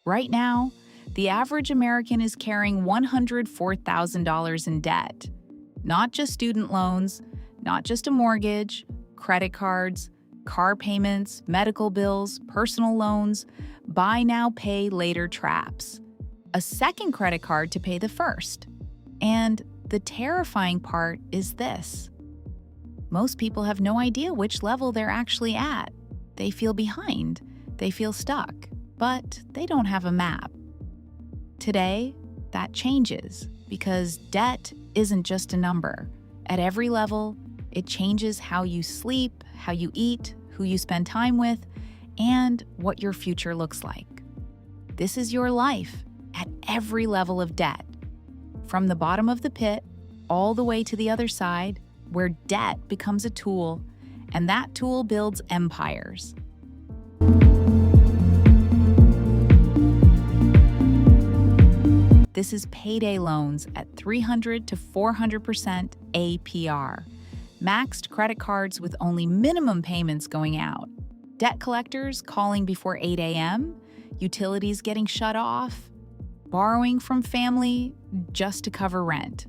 Right now, the average American is carrying $104,000 in debt. Not just student loans, not just a mortgage, credit cards, car payments, medical bills, personal loans, buy now, pay later traps. A second credit card to pay the first. And the terrifying part is this. Most people have no idea which level they're actually at. They feel behind, they feel stuck, but they don't have a map. Today, that changes because debt isn't just a number. At every level, it changes how you sleep, how you eat, who you spend time with, and what your future looks like. This is your life at every level of debt. From the bottom of the pit all the way to the other side, where debt becomes a tool, and that tool builds empires. This is payday loans at 300 to 400% APR. Maxed credit cards with only minimum payments going out. Debt collectors calling before 8 a.m., utilities getting shut off, borrowing from family just to cover rent.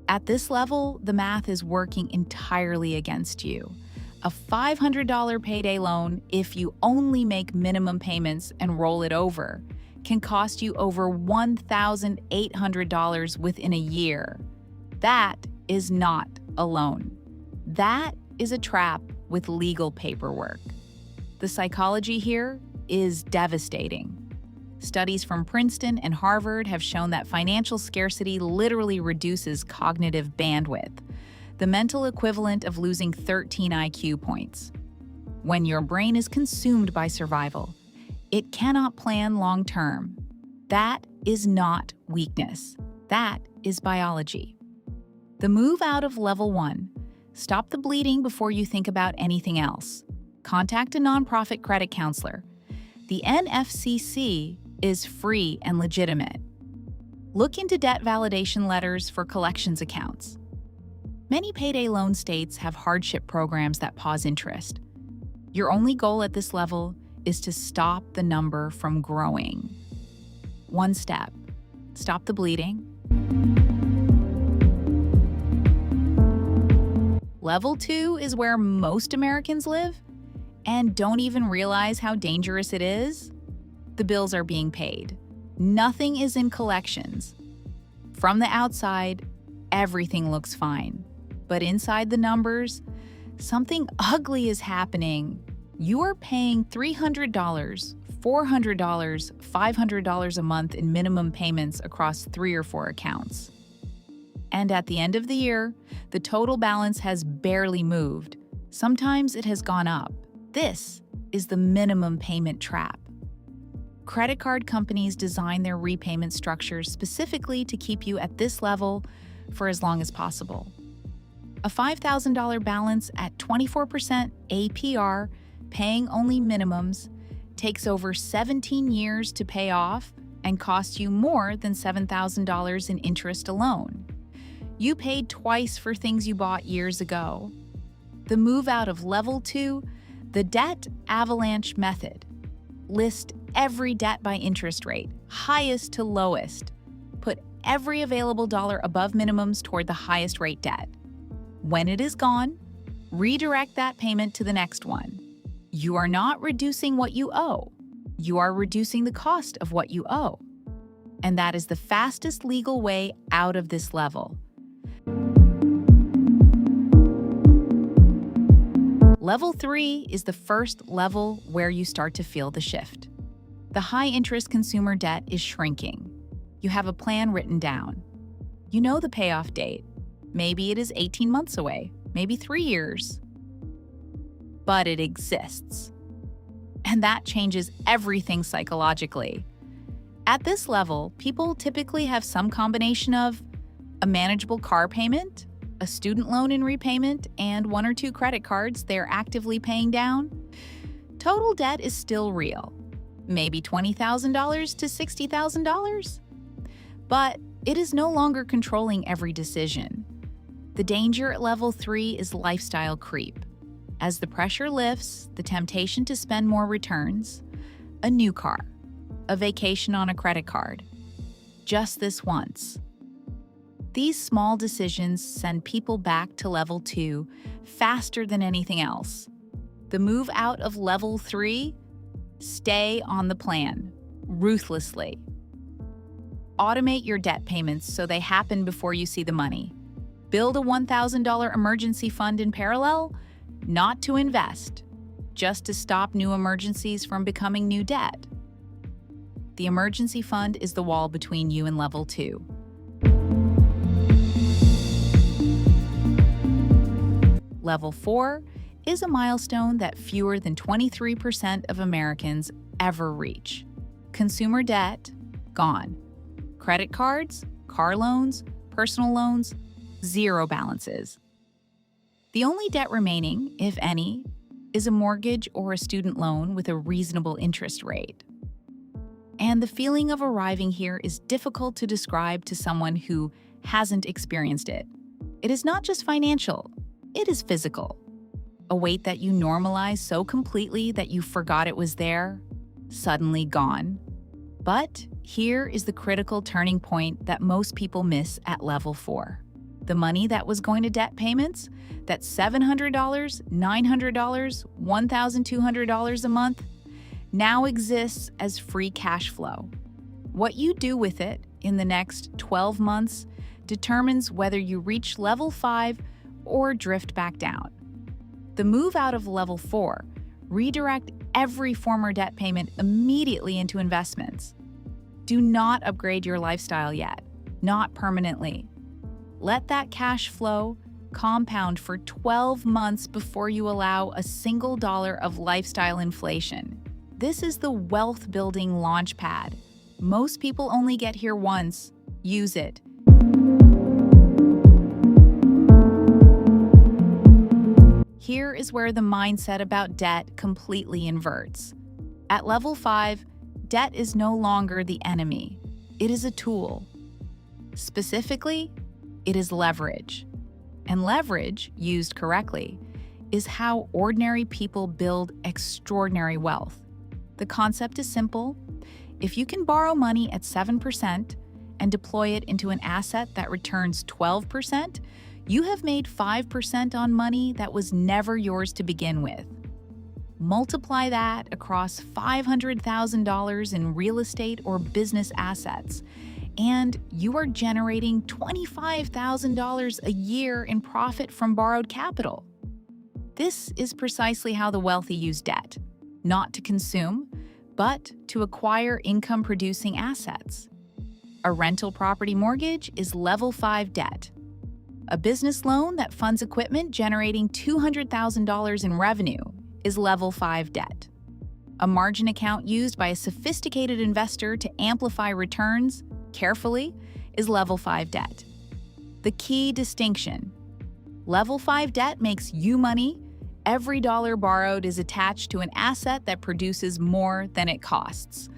At this level, the math is working entirely against you. A $500 payday loan, if you only make minimum payments and roll it over, can cost you over $1,800 within a year. That is not a loan. That is a trap with legal paperwork. The psychology here is devastating. Studies from Princeton and Harvard have shown that financial scarcity literally reduces cognitive bandwidth, the mental equivalent of losing 13 IQ points. When your brain is consumed by survival, it cannot plan long-term. That is not weakness. That is biology. The move out of level 1. Stop the bleeding before you think about anything else. Contact a nonprofit credit counselor. The NFCC is free and legitimate. Look into debt validation letters for collections accounts. Many payday loan states have hardship programs that pause interest. Your only goal at this level is to stop the number from growing. One step: stop the bleeding. Level 2 is where most Americans live and don't even realize how dangerous it is. The bills are being paid. Nothing is in collections. From the outside, everything looks fine. But inside the numbers, something ugly is happening. You are paying $300, $400, $500 a month in minimum payments across 3 or 4 accounts. And at the end of the year, the total balance has barely moved. Sometimes it has gone up. This is the minimum payment trap. Credit card companies design their repayment structures specifically to keep you at this level for as long as possible. A $5,000 balance at 24% APR, paying only minimums, takes over 17 years to pay off and costs you more than $7,000 in interest alone. You paid twice for things you bought years ago. The move out of level 2, the debt avalanche method. List every debt by interest rate, highest to lowest. Put every available dollar above minimums toward the highest rate debt. When it is gone, redirect that payment to the next one. You are not reducing what you owe. You are reducing the cost of what you owe. And that is the fastest legal way out of this level. Level 3 is the first level where you start to feel the shift. The high-interest consumer debt is shrinking. You have a plan written down. You know the payoff date. Maybe it is 18 months away, maybe 3 years. But it exists. And that changes everything psychologically. At this level, people typically have some combination of a manageable car payment, a student loan in repayment, and 1 or 2 credit cards they're actively paying down. Total debt is still real, maybe $20,000 to $60,000. But it is no longer controlling every decision. The danger at level 3 is lifestyle creep. As the pressure lifts, the temptation to spend more returns. A new car, a vacation on a credit card. Just this once. These small decisions send people back to level 2 faster than anything else. The move out of level 3? Stay on the plan, ruthlessly. Automate your debt payments so they happen before you see the money. Build a $1,000 emergency fund in parallel, not to invest, just to stop new emergencies from becoming new debt. The emergency fund is the wall between you and level 2. Level 4 is a milestone that fewer than 23% of Americans ever reach. Consumer debt, gone. Credit cards, car loans, personal loans, zero balances. The only debt remaining, if any, is a mortgage or a student loan with a reasonable interest rate. And the feeling of arriving here is difficult to describe to someone who hasn't experienced it. It is not just financial, it is physical. A weight that you normalize so completely that you forgot it was there, suddenly gone. But here is the critical turning point that most people miss at level 4. The money that was going to debt payments, that $700, $900, $1,200 a month, now exists as free cash flow. What you do with it in the next 12 months determines whether you reach level 5 or drift back down. The move out of level 4, redirect every former debt payment immediately into investments. Do not upgrade your lifestyle yet, not permanently. Let that cash flow compound for 12 months before you allow a single dollar of lifestyle inflation. This is the wealth building launch pad. Most people only get here once. Use it. Here is where the mindset about debt completely inverts. At level 5, debt is no longer the enemy. It is a tool. Specifically, it is leverage. And leverage, used correctly, is how ordinary people build extraordinary wealth. The concept is simple. If you can borrow money at 7% and deploy it into an asset that returns 12%, you have made 5% on money that was never yours to begin with. Multiply that across $500,000 in real estate or business assets, and you are generating $25,000 a year in profit from borrowed capital. This is precisely how the wealthy use debt, not to consume, but to acquire income-producing assets. A rental property mortgage is level 5 debt. A business loan that funds equipment generating $200,000 in revenue is level 5 debt. A margin account used by a sophisticated investor to amplify returns carefully is level 5 debt. The key distinction: level 5 debt makes you money. Every dollar borrowed is attached to an asset that produces more than it costs.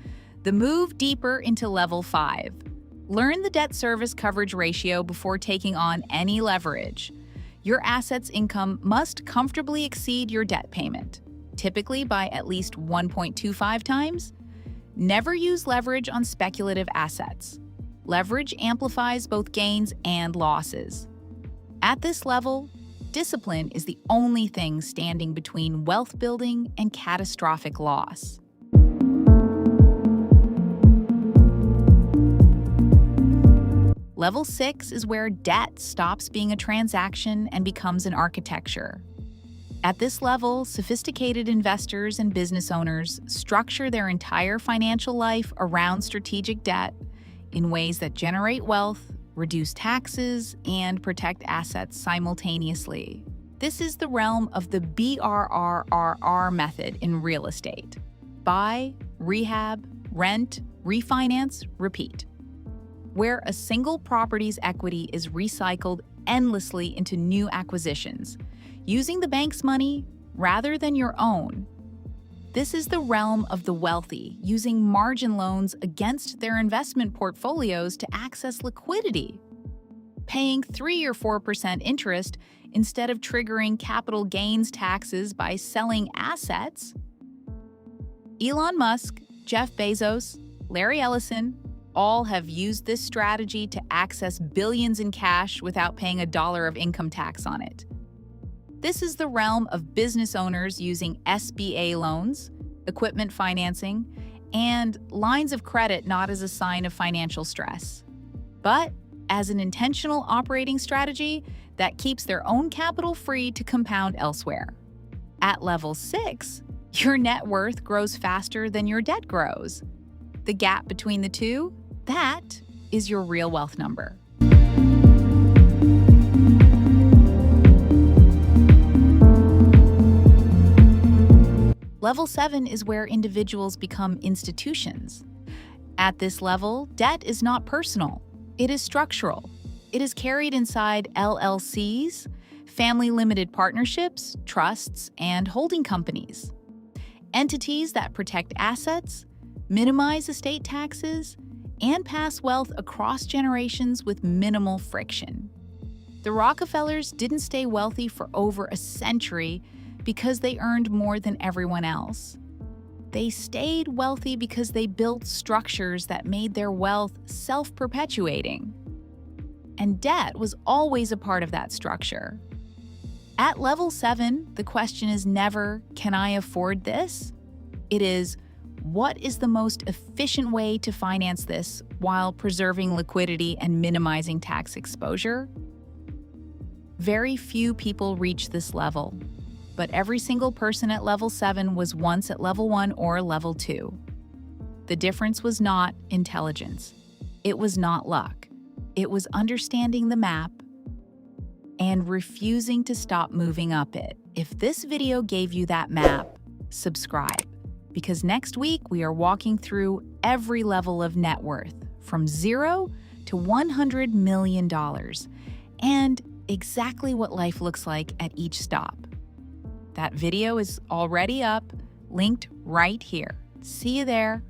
The move deeper into level 5. Learn the debt service coverage ratio before taking on any leverage. Your asset's income must comfortably exceed your debt payment, typically by at least 1.25 times. Never use leverage on speculative assets. Leverage amplifies both gains and losses. At this level, discipline is the only thing standing between wealth building and catastrophic loss. Level 6 is where debt stops being a transaction and becomes an architecture. At this level, sophisticated investors and business owners structure their entire financial life around strategic debt in ways that generate wealth, reduce taxes, and protect assets simultaneously. This is the realm of the BRRRR method in real estate. Buy, rehab, rent, refinance, repeat. Where a single property's equity is recycled endlessly into new acquisitions, using the bank's money rather than your own. This is the realm of the wealthy, using margin loans against their investment portfolios to access liquidity. Paying 3 or 4% interest instead of triggering capital gains taxes by selling assets. Elon Musk, Jeff Bezos, Larry Ellison, all have used this strategy to access billions in cash without paying a dollar of income tax on it. This is the realm of business owners using SBA loans, equipment financing, and lines of credit not as a sign of financial stress, but as an intentional operating strategy that keeps their own capital free to compound elsewhere. At level 6, your net worth grows faster than your debt grows. The gap between the two, that is your real wealth number. Level 7 is where individuals become institutions. At this level, debt is not personal. It is structural. It is carried inside LLCs, family limited partnerships, trusts, and holding companies. Entities that protect assets, minimize estate taxes, and pass wealth across generations with minimal friction. The Rockefellers didn't stay wealthy for over a century because they earned more than everyone else. They stayed wealthy because they built structures that made their wealth self-perpetuating. And debt was always a part of that structure. At level 7, the question is never, can I afford this? It is, what is the most efficient way to finance this while preserving liquidity and minimizing tax exposure? Very few people reach this level, but every single person at level 7 was once at level 1 or level 2. The difference was not intelligence. It was not luck. It was understanding the map and refusing to stop moving up it. If this video gave you that map, subscribe, because next week we are walking through every level of net worth, from 0 to $100 million, and exactly what life looks like at each stop. That video is already up, linked right here. See you there.